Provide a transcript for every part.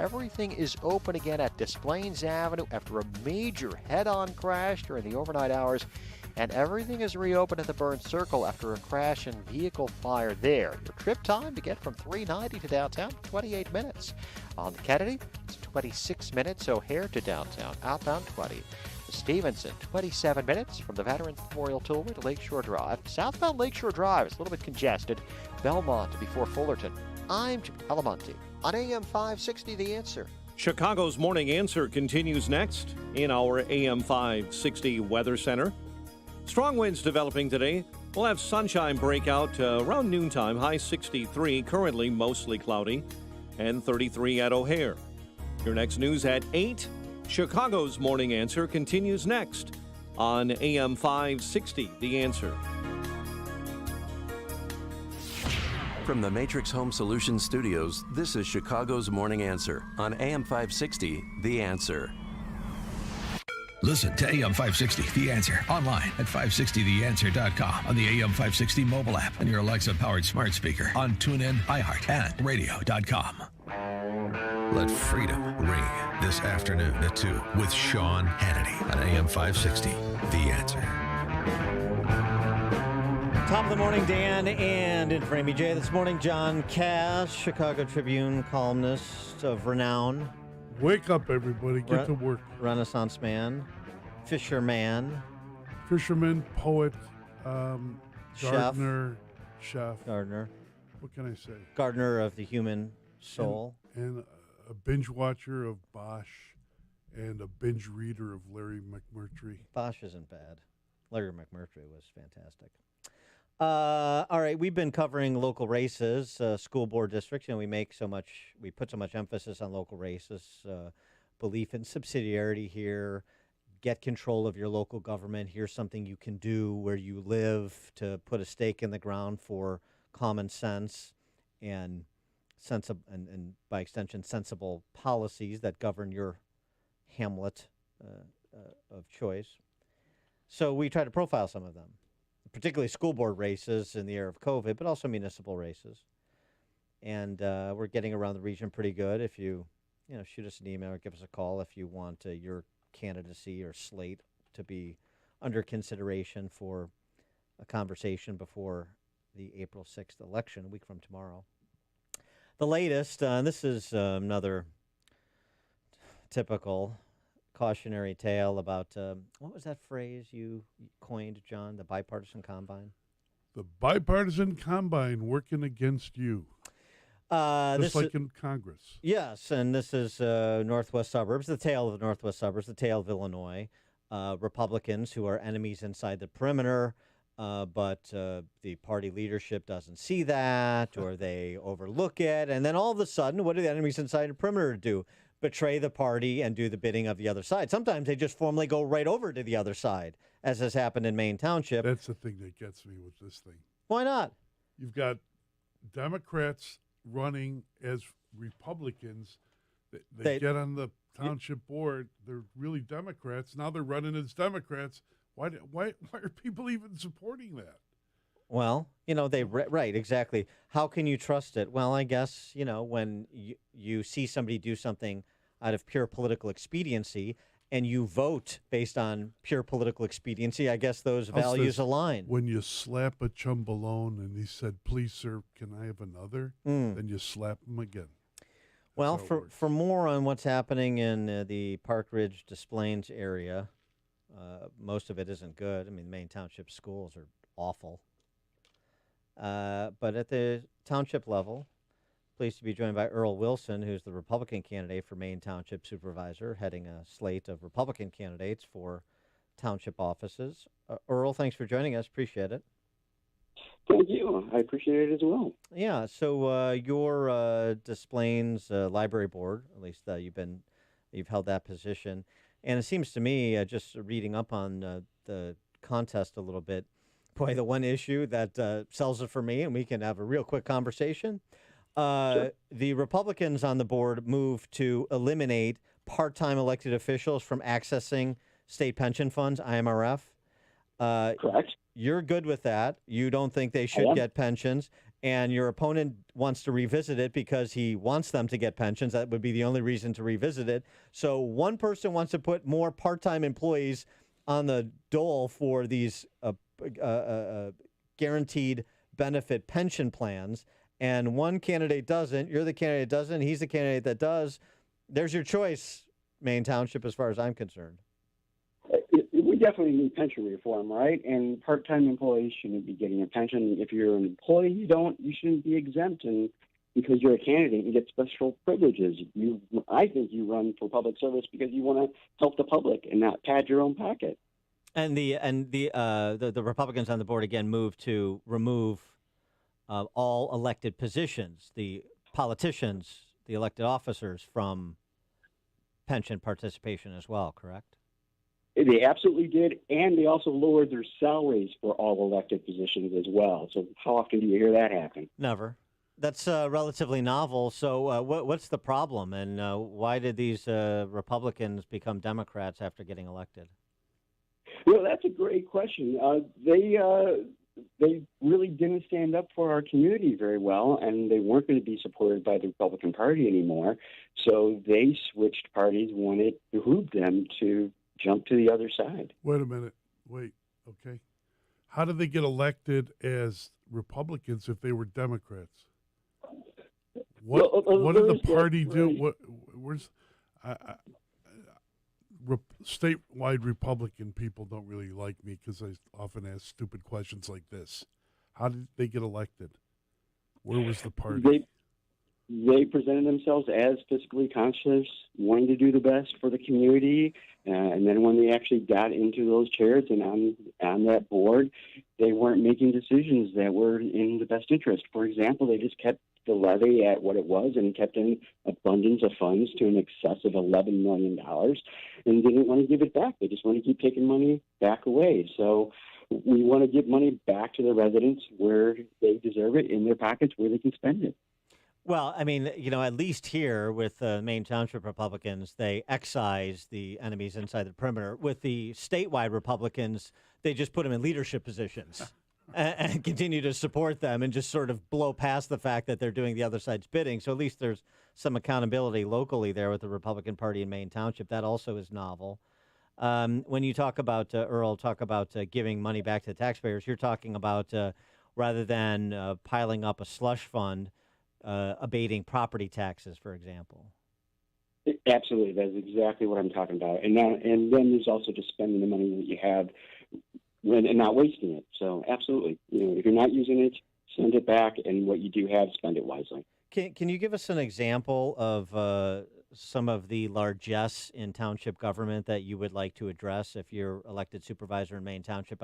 everything is open again at Des Plaines Avenue after a major head-on crash during the overnight hours. And everything is reopened at the Burns Circle after a crash and vehicle fire there. Your trip time to get from 390 to downtown, 28 minutes. On the Kennedy, it's 26 minutes. O'Hare to downtown, outbound 20. Stevenson, 27 minutes from the Veterans Memorial Tollway to Lakeshore Drive. Southbound Lakeshore Drive is a little bit congested. Belmont before Fullerton. I'm Jim Calamonte on AM 560, The Answer. Chicago's Morning Answer continues next in our AM 560 Weather Center. Strong winds developing today. We'll have sunshine breakout around noontime, high 63, currently mostly cloudy, and 33 at O'Hare. Your next news at 8. Chicago's Morning Answer continues next on AM 560, The Answer. From the Matrix Home Solutions Studios, this is Chicago's Morning Answer on AM 560, The Answer. Listen to AM 560, The Answer, online at 560theanswer.com, on the AM 560 mobile app, and your Alexa-powered smart speaker, on TuneIn, iHeart, and radio.com. Let freedom ring this afternoon at 2 with Sean Hannity on AM 560, The Answer. Top of the morning, Dan, and in for Amy J. This morning, John Cass, Chicago Tribune columnist of renown. Wake up, everybody. Get to work. Renaissance man, fisherman. Fisherman, poet, gardener, chef. Gardener. What can I say? Gardener of the human soul. And a binge watcher of Bosch and a binge reader of Larry McMurtry. Bosch isn't bad. Larry McMurtry was fantastic. All right, we've been covering local races, school board districts. You know, we put so much emphasis on local races, belief in subsidiarity here, get control of your local government. Here's something you can do where you live to put a stake in the ground for common sense and and by extension, sensible policies that govern your hamlet of choice. So we try to profile some of them, particularly school board races in the era of COVID, but also municipal races. And we're getting around the region pretty good. If you shoot us an email or give us a call if you want your candidacy or slate to be under consideration for a conversation before the April 6th election, a week from tomorrow. The latest, and this is another typical cautionary tale about, what was that phrase you coined, John, the bipartisan combine? The bipartisan combine working against you. Just like in Congress. Yes, and this is Northwest Suburbs, the tale of the Northwest Suburbs, the tale of Illinois. Republicans who are enemies inside the perimeter, but the party leadership doesn't see that, or they overlook it. And then all of a sudden, what do the enemies inside the perimeter do? Betray the party and do the bidding of the other side. Sometimes they just formally go right over to the other side, as has happened in Maine Township. That's the thing that gets me with this thing. Why not? You've got Democrats running as Republicans. They get on the township board. They're really Democrats. Now they're running as Democrats. Why are people even supporting that? Well, right, exactly. How can you trust it? Well, I guess, when you see somebody do something out of pure political expediency and you vote based on pure political expediency, I guess those values align. When you slap a chumbalone and he said, "Please, sir, can I have another?" Then you slap him again. Well, for more on what's happening in the Park Ridge Des Plaines area, most of it isn't good. I mean, Maine Township schools are awful. But at the township level, pleased to be joined by Earl Wilson, who's the Republican candidate for Maine Township Supervisor, heading a slate of Republican candidates for township offices. Earl, thanks for joining us. Appreciate it. Thank you. I appreciate it as well. Yeah. So your Des Plaines Library Board, at least you've held that position, and it seems to me, just reading up on the contest a little bit, boy, the one issue that sells it for me, and we can have a real quick conversation. Sure. The Republicans on the board moved to eliminate part-time elected officials from accessing state pension funds, IMRF. Correct. You're good with that. You don't think they should get pensions. and your opponent wants to revisit it because he wants them to get pensions. That would be the only reason to revisit it. So one person wants to put more part-time employees on the dole for these guaranteed benefit pension plans, and one candidate doesn't. You're the candidate that doesn't. He's the candidate that does. There's your choice, Maine Township, as far as I'm concerned. We definitely need pension reform, right? And part-time employees shouldn't be getting a pension. If you're an employee, you shouldn't be exempt, and because you're a candidate, you get special privileges. I think you run for public service because you want to help the public and not pad your own pocket. And the Republicans on the board again moved to remove all elected positions, the politicians, the elected officers, from pension participation as well, correct? They absolutely did, and they also lowered their salaries for all elected positions as well. So how often do you hear that happen? Never. That's relatively novel. So what's the problem, and why did these Republicans become Democrats after getting elected? Well, that's a great question. They really didn't stand up for our community very well, and they weren't going to be supported by the Republican Party anymore. So they switched parties when it behooved them to jump to the other side. Wait a minute. Wait. Okay. How did they get elected as Republicans if they were Democrats? What did the party do? Where's statewide Republican people don't really like me because I often ask stupid questions like this. How did they get elected? Where was the party? They presented themselves as fiscally conscious, wanting to do the best for the community, and then when they actually got into those chairs and on that board, they weren't making decisions that were in the best interest. For example, they just kept the levy at what it was and kept an abundance of funds to an excess of $11 million and didn't want to give it back. They just want to keep taking money back away. So we want to give money back to the residents where they deserve it, in their pockets where they can spend it. Well, I mean, at least here with Maine Township Republicans, they excise the enemies inside the perimeter. With the statewide Republicans, they just put them in leadership positions and continue to support them and just sort of blow past the fact that they're doing the other side's bidding. So at least there's some accountability locally there with the Republican Party in Maine Township. That also is novel. When you talk about, Earl, giving money back to the taxpayers, you're talking about rather than piling up a slush fund, abating property taxes, for example. Absolutely, that's exactly what I'm talking about. And then there's also just spending the money that you have and not wasting it. So absolutely, if you're not using it, send it back, and what you do have, spend it wisely. Can you give us an example of some of the largesse in township government that you would like to address if you're elected supervisor in Maine Township?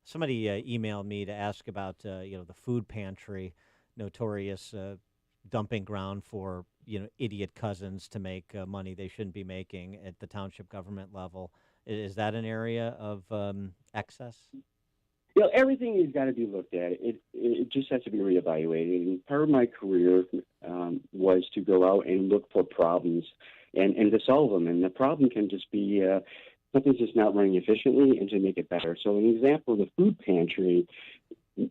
Somebody emailed me to ask about the food pantry, notorious dumping ground for idiot cousins to make money they shouldn't be making at the township government level. Is that an area of excess? Everything has got to be looked at. It just has to be reevaluated. And part of my career was to go out and look for problems and to solve them. And the problem can just be something's just not running efficiently, and to make it better. So an example of the food pantry.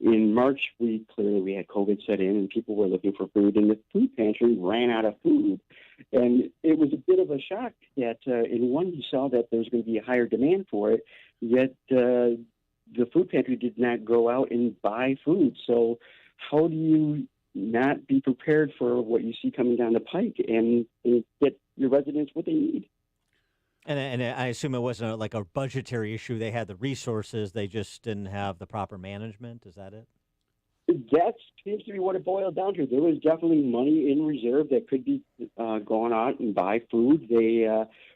In March, we had COVID set in, and people were looking for food, and the food pantry ran out of food. And it was a bit of a shock that in one, you saw that there was going to be a higher demand for it, yet the food pantry did not go out and buy food. So how do you not be prepared for what you see coming down the pike and get your residents what they need? And I assume it wasn't like a budgetary issue. They had the resources. They just didn't have the proper management. Is that it? That seems to be what it boiled down to. There was definitely money in reserve that could be going out and buy food. They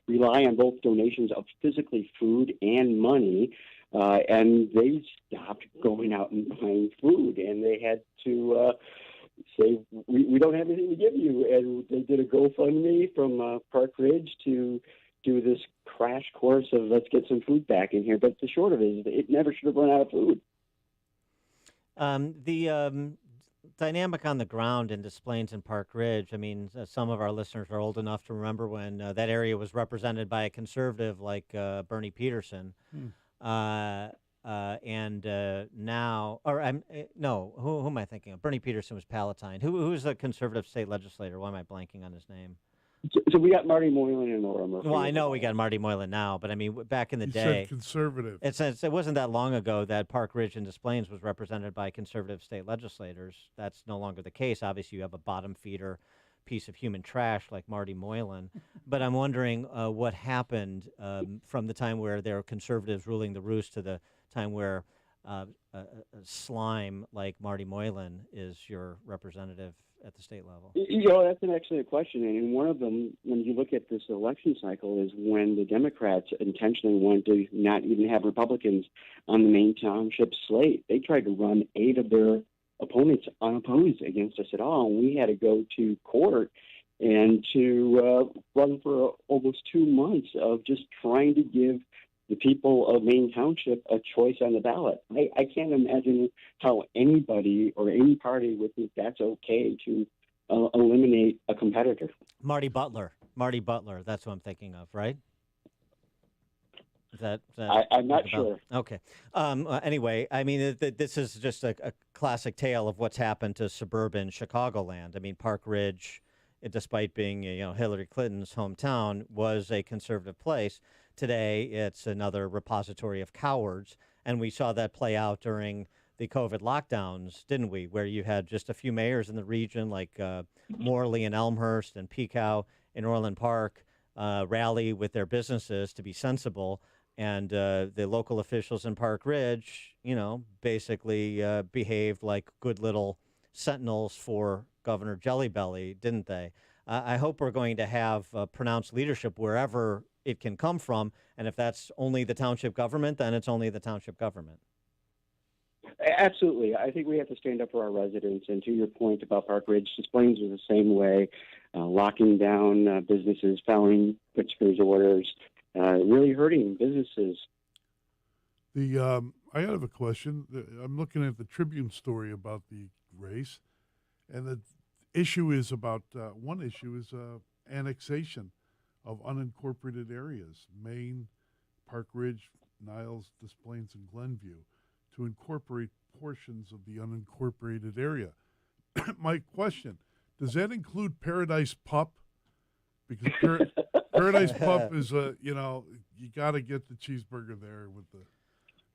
rely on both donations of physically food and money, and they stopped going out and buying food. And they had to say, we don't have anything to give you. And they did a GoFundMe from Park Ridge to do this crash course of let's get some food back in here. But the short of it is it never should have run out of food. The dynamic on the ground in Des Plaines and Park Ridge, I mean, some of our listeners are old enough to remember when that area was represented by a conservative like Bernie Peterson. and now, or I'm no, who am I thinking of? Bernie Peterson was Palatine. Who's the conservative state legislator? Why am I blanking on his name? So we got Marty Moylan and Laura Murphy. Well, I know we got Marty Moylan now, but I mean, back in the You day, said conservative. it wasn't that long ago that Park Ridge and Des Plaines was represented by conservative state legislators. That's no longer the case. Obviously, you have a bottom feeder piece of human trash like Marty Moylan. But I'm wondering what happened from the time where there were conservatives ruling the roost to the time where a slime like Marty Moylan is your representative at the state level. That's an excellent question. And one of them, when you look at this election cycle, is when the Democrats intentionally wanted to not even have Republicans on the Maine Township slate. They tried to run 8 of their opponents unopposed against us at all. And we had to go to court and to run for almost 2 months of just trying to give the people of Maine Township a choice on the ballot. I can't imagine how anybody or any party would think that's okay to eliminate a competitor. Marty Butler, that's what I'm thinking of, right? Is that I'm not sure. Okay. Anyway, I mean, this is just a classic tale of what's happened to suburban Chicagoland. I mean, Park Ridge, despite being Hillary Clinton's hometown, was a conservative place. Today, it's another repository of cowards, and we saw that play out during the COVID lockdowns, didn't we? Where you had just a few mayors in the region, like Morley and Elmhurst and Pekow in Orland Park, rally with their businesses to be sensible, and the local officials in Park Ridge, basically behaved like good little sentinels for Governor Jellybelly, didn't they? I hope we're going to have pronounced leadership wherever it can come from, and if that's only the township government, then it's only the township government. Absolutely. I think we have to stand up for our residents. And to your point about Park Ridge, Des Plaines was the same way, locking down businesses, following Pritzker's orders, really hurting businesses. I have a question. I'm looking at the Tribune story about the race, and the issue is about one issue is annexation of unincorporated areas, Maine, Park Ridge, Niles, Des Plaines, and Glenview, to incorporate portions of the unincorporated area. My question, does that include Paradise Pup? Because Paradise Pup is you got to get the cheeseburger there with the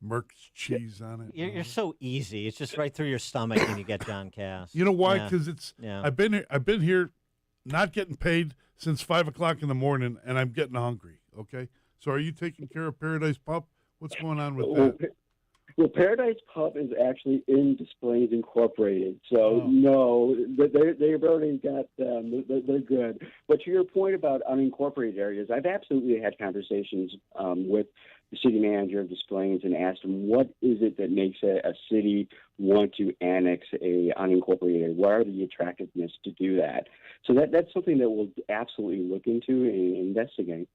Merck's cheese on it. You're so easy. It's just right through your stomach and you get John Cass. You know why? Because I've been here not getting paid since 5 o'clock in the morning, and I'm getting hungry. Okay, so are you taking care of Paradise Pup? What's going on with that? Well, Paradise Pup is actually in Des Plaines Incorporated, so no, they've already got them. They're good. But to your point about unincorporated areas, I've absolutely had conversations with the city manager of Des Plaines and asked him, what is it that makes a city want to annex a unincorporated area? What are the attractiveness to do that? So that's something that we'll absolutely look into and investigate.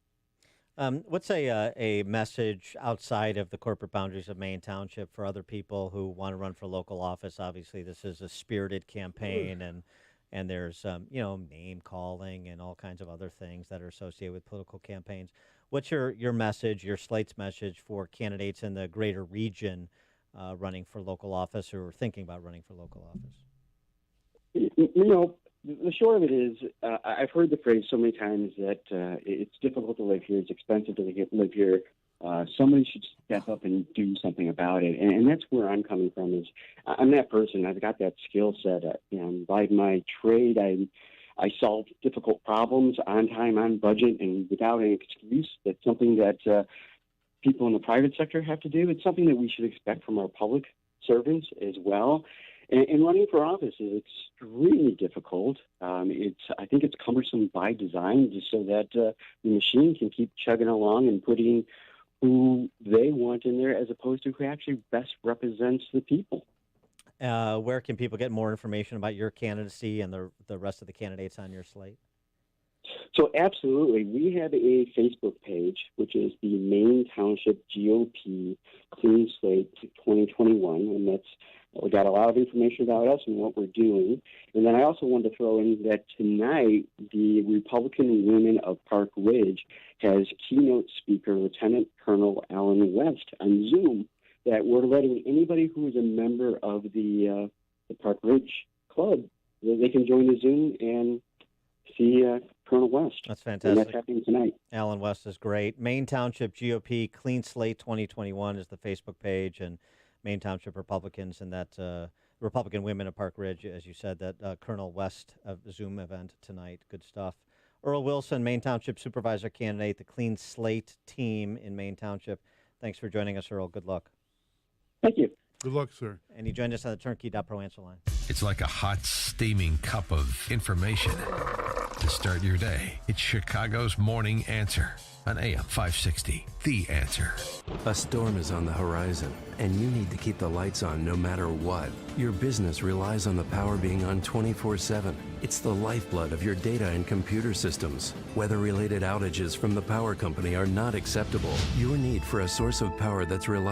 What's a message outside of the corporate boundaries of Maine Township for other people who want to run for local office? Obviously, this is a spirited campaign, and there's name calling and all kinds of other things that are associated with political campaigns. What's your message, your slate's message for candidates in the greater region running for local office or thinking about running for local office? The short of it is, I've heard the phrase so many times that it's difficult to live here, it's expensive to live here. Somebody should step up and do something about it, and that's where I'm coming from. Is I'm that person. I've got that skill set. By my trade, I solve difficult problems on time, on budget, and without any excuse. That's something that people in the private sector have to do. It's something that we should expect from our public servants as well. And running for office is extremely difficult. I think it's cumbersome by design, just so that the machine can keep chugging along and putting who they want in there as opposed to who actually best represents the people. Where can people get more information about your candidacy and the rest of the candidates on your slate? So absolutely. We have a Facebook page, which is the Maine Township GOP Clean Slate 2021, and we got a lot of information about us and what we're doing. And then I also wanted to throw in that tonight, the Republican Women of Park Ridge has keynote speaker Lieutenant Colonel Alan West on Zoom that we're letting anybody who is a member of the Park Ridge Club, they can join the Zoom and see Colonel West. That's And fantastic. that's happening tonight. Alan West is great. Maine Township GOP Clean Slate 2021 is the Facebook page, and Maine Township Republicans and that Republican women of Park Ridge, as you said, that Colonel West Zoom event tonight. Good stuff. Earl Wilson, Maine Township Supervisor candidate, the Clean Slate team in Maine Township. Thanks for joining us, Earl. Good luck. Thank you. Good luck, sir. And you joined us on the Turnkey.pro answer line. It's like a hot, steaming cup of information to start your day. It's Chicago's Morning Answer on AM 560. The Answer. A storm is on the horizon, and you need to keep the lights on no matter what. Your business relies on the power being on 24/7. It's the lifeblood of your data and computer systems. Weather-related outages from the power company are not acceptable. Your need for a source of power that's reliable